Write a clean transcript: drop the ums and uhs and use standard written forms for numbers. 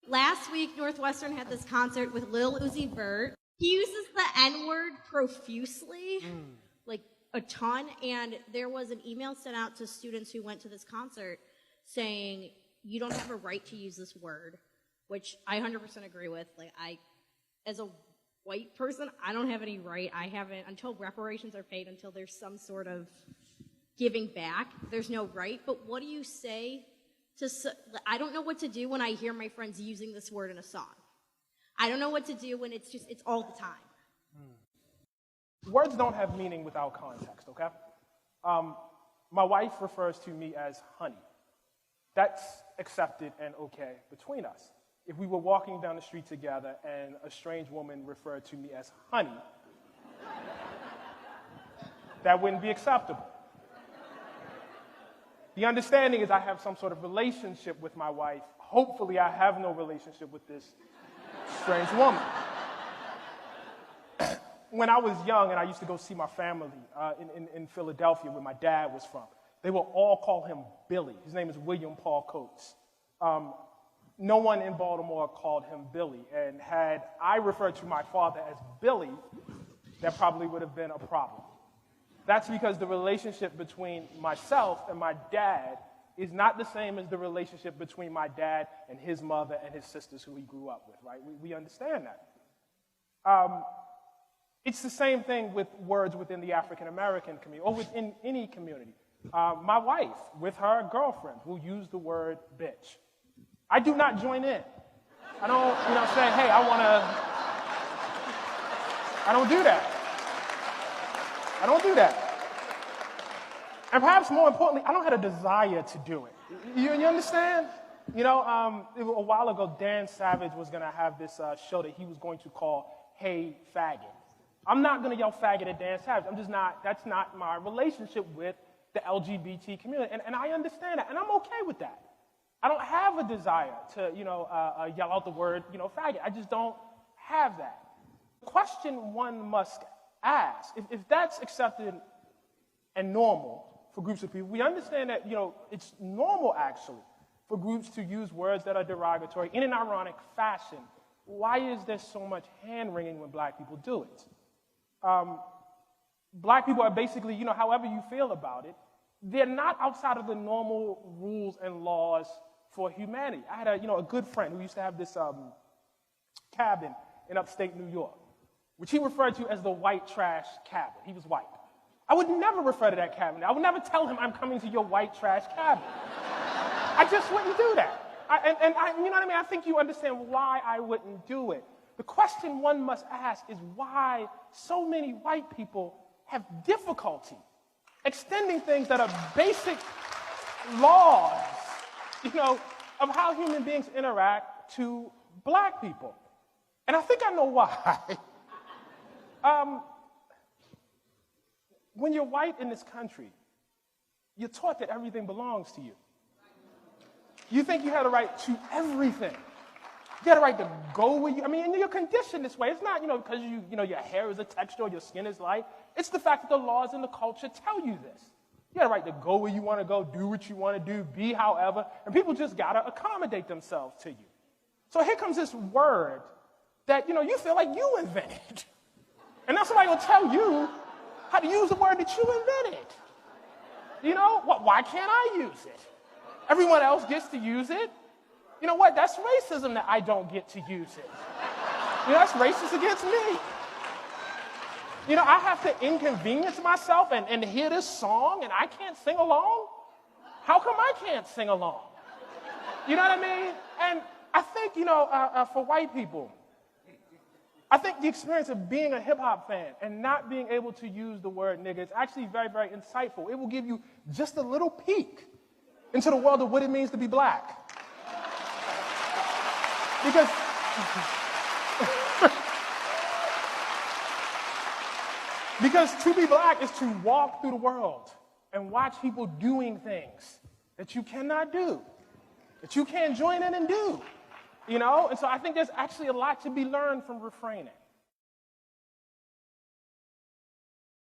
Last week, Northwestern had this concert with Lil Uzi Vert. He uses the N-word profusely, like a ton, and there was an email sent out to students who went to this concert saying, you don't have a right to use this word, which I 100% agree with. Like, as a white person, I don't have any right. I haven't, until reparations are paid, until there's some sort of giving back, there's no right. But what do you say to, I don't know what to do when I hear my friends using this word in a song. I don't know what to do when it's all the time. Words don't have meaning without context, okay? My wife refers to me as honey. That's accepted and okay between us. If we were walking down the street together and a strange woman referred to me as honey, that wouldn't be acceptable. The understanding is I have some sort of relationship with my wife. Hopefully I have no relationship with this strange woman. When I was young and I used to go see my family in Philadelphia where my dad was from, they will all call him Billy. His name is William Paul Coates. No one in Baltimore called him Billy, and had I referred to my father as Billy, that probably would have been a problem. That's because the relationship between myself and my dad is not the same as the relationship between my dad and his mother and his sisters who he grew up with, right? We understand that. It's the same thing with words within the African-American community or within any community. My wife, with her girlfriend, will use the word bitch. I do not join in. I don't, say, hey, I don't do that. I don't do that. And perhaps more importantly, I don't have a desire to do it. You understand? A while ago, Dan Savage was going to have this show that he was going to call Hey Faggot. I'm not going to yell faggot at Dan Savage. That's not my relationship with the LGBT community. And I understand that, and I'm okay with that. I don't have a desire to, yell out the word, faggot. I just don't have that. The question one must ask, if that's accepted and normal for groups of people, we understand that, it's normal, actually, for groups to use words that are derogatory in an ironic fashion. Why is there so much hand-wringing when black people do it? Black people are basically, however you feel about it, they're not outside of the normal rules and laws for humanity. I had a good friend who used to have this cabin in upstate New York, which he referred to as the white trash cabin. He was white. I would never refer to that cabin. I would never tell him I'm coming to your white trash cabin. I just wouldn't do that. You know what I mean? I think you understand why I wouldn't do it. The question one must ask is why so many white people have difficulty extending things that are basic laws, of how human beings interact to black people. And I think I know why. When you're white in this country, you're taught that everything belongs to you. You think you have a right to everything. You have a right to go where you, you're conditioned this way. It's not, because your hair is a texture or your skin is light. It's the fact that the laws and the culture tell you this. You have a right to go where you want to go, do what you want to do, be however, and people just got to accommodate themselves to you. So here comes this word that, you feel like you invented. And now somebody will tell you how to use the word that you invented. Why can't I use it? Everyone else gets to use it. You know what? That's racism that I don't get to use it. That's racist against me. I have to inconvenience myself and hear this song and I can't sing along? How come I can't sing along? You know what I mean? And I think, for white people, I think the experience of being a hip-hop fan and not being able to use the word nigga is actually very, very insightful. It will give you just a little peek into the world of what it means to be black. Because to be black is to walk through the world and watch people doing things that you cannot do, that you can't join in and do, And so I think there's actually a lot to be learned from refraining.